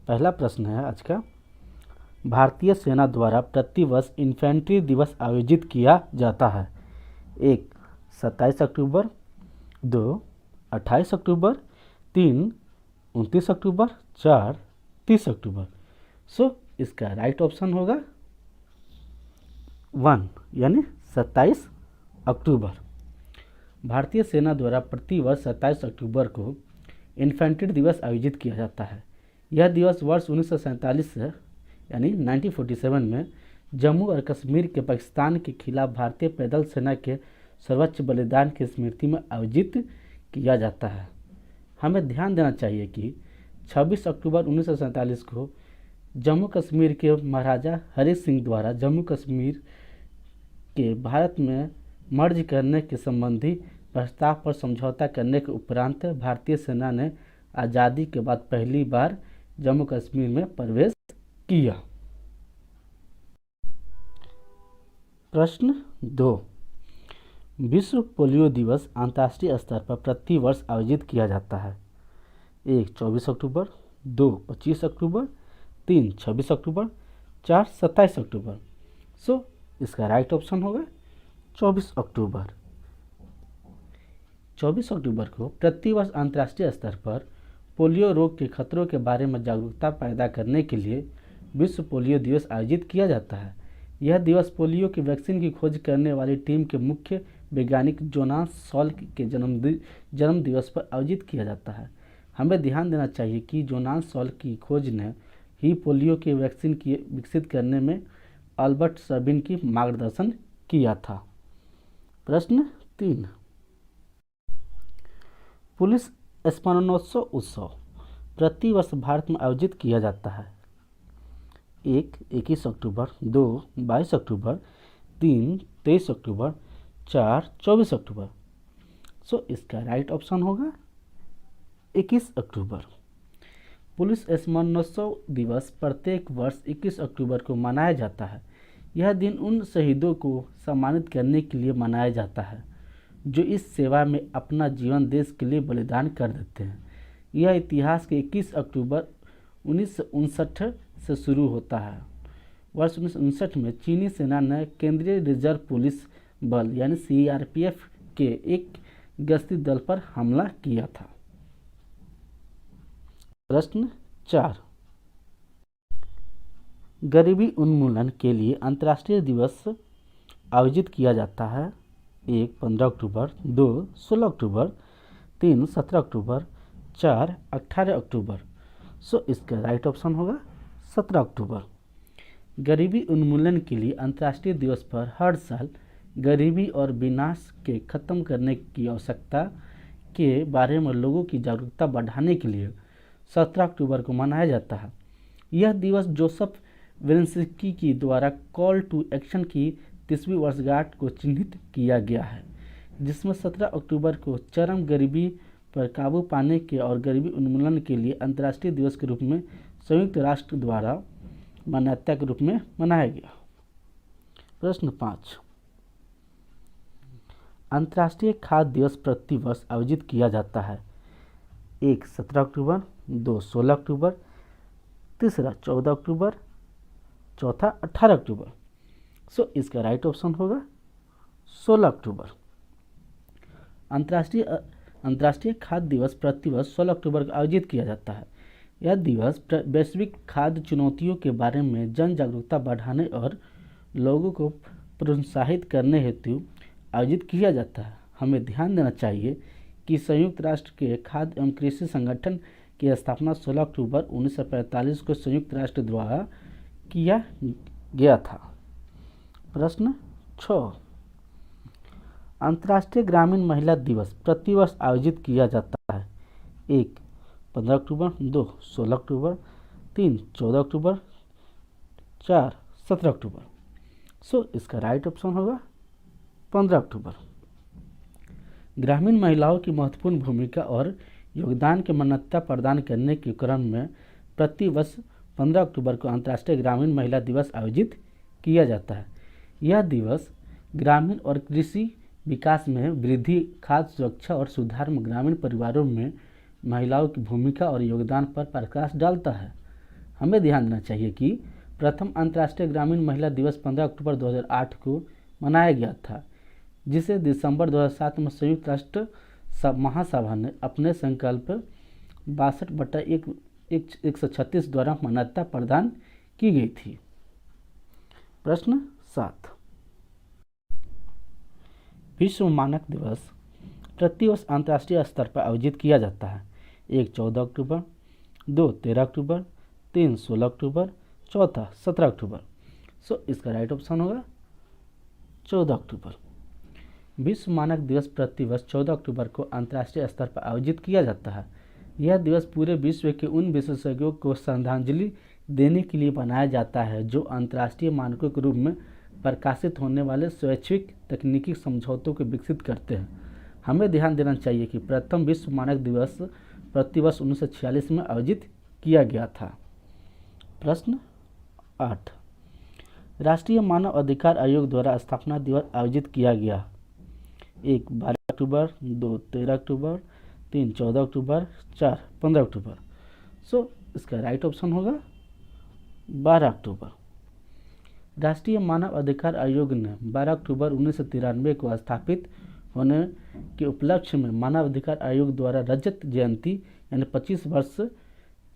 पहला प्रश्न है आज का, भारतीय सेना द्वारा प्रतिवर्ष इन्फेंट्री दिवस आयोजित किया जाता है। 1. 27 अक्टूबर, 2. 28 अक्टूबर, 3. 29 अक्टूबर, 4. 30 अक्टूबर। इसका राइट ऑप्शन होगा 1 यानी 27 अक्टूबर। भारतीय सेना द्वारा प्रतिवर्ष 27 अक्टूबर को इन्फेंट्री दिवस आयोजित किया जाता है। यह दिवस वर्ष 1947 से यानी 1947 में जम्मू और कश्मीर के पाकिस्तान के खिलाफ भारतीय पैदल सेना के सर्वोच्च बलिदान की स्मृति में आयोजित किया जाता है। हमें ध्यान देना चाहिए कि 26 अक्टूबर 1947 को जम्मू कश्मीर के महाराजा हरि सिंह द्वारा जम्मू कश्मीर के भारत में मर्ज करने के संबंधी प्रस्ताव पर समझौता करने के उपरांत भारतीय सेना ने आज़ादी के बाद पहली बार जम्मू कश्मीर में प्रवेश किया। प्रश्न 2. विश्व पोलियो दिवस अंतर्राष्ट्रीय स्तर पर प्रतिवर्ष आयोजित किया जाता है। 1. 24 अक्टूबर, 2. 25 अक्टूबर, 3. 26 अक्टूबर, 4. 27 अक्टूबर। इसका राइट ऑप्शन होगा 24 अक्टूबर। 24 अक्टूबर को प्रतिवर्ष अंतर्राष्ट्रीय स्तर पर पोलियो रोग के खतरों के बारे में जागरूकता पैदा करने के लिए विश्व पोलियो दिवस आयोजित किया जाता है। यह दिवस पोलियो की वैक्सीन की खोज करने वाली टीम के मुख्य वैज्ञानिक जोनास सॉल्क के जन्म दिवस पर आयोजित किया जाता है। हमें ध्यान देना चाहिए कि जोनास सॉल्क की खोज ने ही पोलियो की वैक्सीन की विकसित करने में अल्बर्ट सबीन की मार्गदर्शन किया था। प्रश्न 3. पुलिस स्मरणोत्सव उत्सव प्रतिवर्ष भारत में आयोजित किया जाता है। 1. 21 अक्टूबर, 2. 22 अक्टूबर, 3. 23 अक्टूबर, 4. 24 अक्टूबर। इसका राइट ऑप्शन होगा 21 अक्टूबर। पुलिस स्मरणोत्सव दिवस प्रत्येक वर्ष 21 अक्टूबर को मनाया जाता है। यह दिन उन शहीदों को सम्मानित करने के लिए मनाया जाता है जो इस सेवा में अपना जीवन देश के लिए बलिदान कर देते हैं। यह इतिहास के 21 अक्टूबर 1959 से शुरू होता है। वर्ष 1959 में चीनी सेना ने केंद्रीय रिजर्व पुलिस बल यानी CRPF के एक गश्ती दल पर हमला किया था। प्रश्न 4. गरीबी उन्मूलन के लिए अंतर्राष्ट्रीय दिवस आयोजित किया जाता है। 1. 15 अक्टूबर, 2. 16 अक्टूबर, 3. 17 अक्टूबर, 4. 18 अक्टूबर। इसका राइट ऑप्शन होगा 17 अक्टूबर। गरीबी उन्मूलन के लिए अंतर्राष्ट्रीय दिवस पर हर साल गरीबी और विनाश के खत्म करने की आवश्यकता के बारे में लोगों की जागरूकता बढ़ाने के लिए 17 अक्टूबर को मनाया जाता है। यह दिवस जोसेफ वेलेंस्की की द्वारा कॉल टू एक्शन की 30वीं वर्षगांठ को चिन्हित किया गया है, जिसमें 17 अक्टूबर को चरम गरीबी पर काबू पाने के और गरीबी उन्मूलन के लिए अंतर्राष्ट्रीय दिवस के रूप में संयुक्त राष्ट्र द्वारा मान्यता के रूप में मनाया गया। प्रश्न 5. अंतर्राष्ट्रीय खाद्य दिवस प्रतिवर्ष आयोजित किया जाता है। 1. 17 अक्टूबर, 2. 16 अक्टूबर, 3. 14 अक्टूबर, 4. 18 अक्टूबर। इसका राइट ऑप्शन होगा 16 अक्टूबर। अंतर्राष्ट्रीय खाद्य दिवस प्रतिवर्ष 16 अक्टूबर को आयोजित किया जाता है। यह दिवस वैश्विक खाद्य चुनौतियों के बारे में जन जागरूकता बढ़ाने और लोगों को प्रोत्साहित करने हेतु आयोजित किया जाता है। हमें ध्यान देना चाहिए कि संयुक्त राष्ट्र के खाद्य एवं कृषि संगठन की स्थापना 16 अक्टूबर 1945 को संयुक्त राष्ट्र द्वारा किया गया था। प्रश्न 6. अंतर्राष्ट्रीय ग्रामीण महिला दिवस प्रतिवर्ष आयोजित किया जाता है। 1. 15 अक्टूबर, 2. 16 अक्टूबर, 3. 14 अक्टूबर, 4. 17 अक्टूबर। इसका राइट ऑप्शन होगा 15 अक्टूबर। ग्रामीण महिलाओं की महत्वपूर्ण भूमिका और योगदान की मान्यता प्रदान करने के क्रम में प्रतिवर्ष 15 अक्टूबर को अंतर्राष्ट्रीय ग्रामीण महिला दिवस आयोजित किया जाता है। यह दिवस ग्रामीण और कृषि विकास में वृद्धि, खाद्य सुरक्षा और सुधार में ग्रामीण परिवारों में महिलाओं की भूमिका और योगदान पर प्रकाश डालता है। हमें ध्यान देना चाहिए कि प्रथम अंतर्राष्ट्रीय ग्रामीण महिला दिवस 15 अक्टूबर 2008 को मनाया गया था, जिसे दिसंबर 2007 में संयुक्त राष्ट्र महासभा ने अपने संकल्प 62/136 द्वारा मान्यता प्रदान की गई थी। प्रश्न 7, विश्व मानक दिवस प्रतिवर्ष अंतर्राष्ट्रीय स्तर पर आयोजित किया जाता है। 1 14 अक्टूबर, 2 13 अक्टूबर, 3 16 अक्टूबर, चौथा 17 अक्टूबर। सो इसका राइट ऑप्शन होगा 14 अक्टूबर। विश्व मानक दिवस प्रतिवर्ष 14 अक्टूबर को अंतर्राष्ट्रीय स्तर पर आयोजित किया जाता है। यह दिवस पूरे विश्व के उन विशेषज्ञों को श्रद्धांजलि देने के लिए बनाया जाता है जो अंतर्राष्ट्रीय मानकों के रूप में प्रकाशित होने वाले स्वैच्छिक तकनीकी समझौतों को विकसित करते हैं। हमें ध्यान देना चाहिए कि प्रथम विश्व मानक दिवस प्रतिवर्ष 1946 में आयोजित किया गया था। प्रश्न 8, राष्ट्रीय मानव अधिकार आयोग द्वारा स्थापना दिवस आयोजित किया गया। 1 12 अक्टूबर, 2 13 अक्टूबर, 3 14 अक्टूबर, 4 15 अक्टूबर। सो इसका राइट ऑप्शन होगा 12 अक्टूबर। राष्ट्रीय मानव अधिकार आयोग ने 12 अक्टूबर 1993 को स्थापित होने के उपलक्ष्य में मानव अधिकार आयोग द्वारा रजत जयंती यानी 25 वर्ष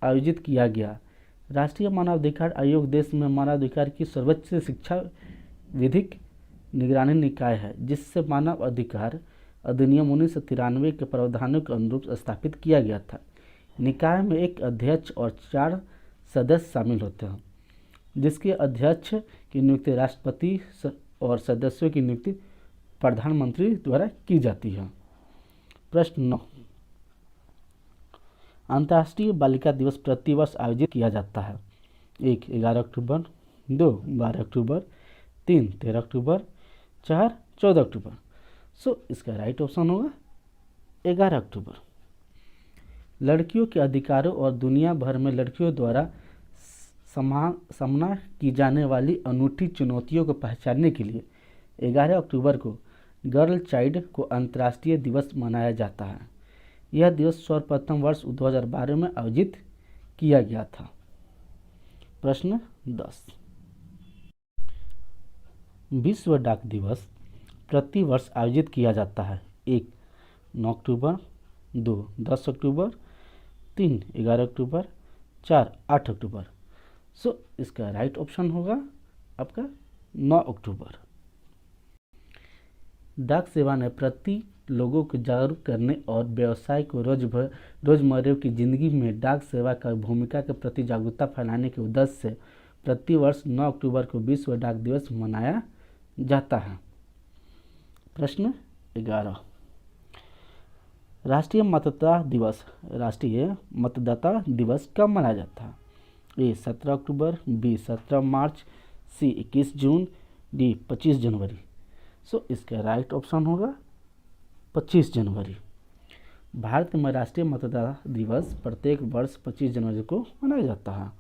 आयोजित किया गया। राष्ट्रीय मानवाधिकार आयोग देश में मानवाधिकार की सर्वोच्च शिक्षा विधिक निगरानी निकाय है, जिससे मानव अधिकार अधिनियम 1993 के प्रावधानों के अनुरूप स्थापित किया गया था। निकाय में एक अध्यक्ष और 4 सदस्य शामिल होते हैं, जिसके अध्यक्ष की नियुक्ति राष्ट्रपति और सदस्यों की नियुक्ति प्रधानमंत्री द्वारा की जाती है। प्रश्न 9, अंतर्राष्ट्रीय बालिका दिवस प्रतिवर्ष आयोजित किया जाता है। 1 11 अक्टूबर, 2 12 अक्टूबर, 3 13 अक्टूबर, 4 14 अक्टूबर। सो इसका राइट ऑप्शन होगा 11 अक्टूबर। लड़कियों के अधिकारों और दुनिया भर में लड़कियों द्वारा सामना की जाने वाली अनूठी चुनौतियों को पहचानने के लिए 11 अक्टूबर को गर्ल चाइल्ड को अंतर्राष्ट्रीय दिवस मनाया जाता है। यह दिवस सर्वप्रथम वर्ष 2012 में आयोजित किया गया था। प्रश्न 10, विश्व डाक दिवस प्रति वर्ष आयोजित किया जाता है। 1 9 अक्टूबर, 2 10 अक्टूबर, 3 11 अक्टूबर, 4 8 अक्टूबर। सो इसका राइट ऑप्शन होगा आपका 9 अक्टूबर। डाक सेवा ने प्रति लोगों को जागरूक करने और व्यवसाय को रोजमर्रा की जिंदगी में डाक सेवा का भूमिका के प्रति जागरूकता फैलाने के उद्देश्य से प्रतिवर्ष 9 अक्टूबर को विश्व डाक दिवस मनाया जाता है। प्रश्न 11, राष्ट्रीय मतदाता दिवस कब मनाया जाता है। ए 17 अक्टूबर, बी 17 मार्च, सी 21 जून, डी 25 जनवरी। सो इसका राइट ऑप्शन होगा 25 जनवरी। भारत में राष्ट्रीय मतदाता दिवस प्रत्येक वर्ष 25 जनवरी को मनाया जाता है।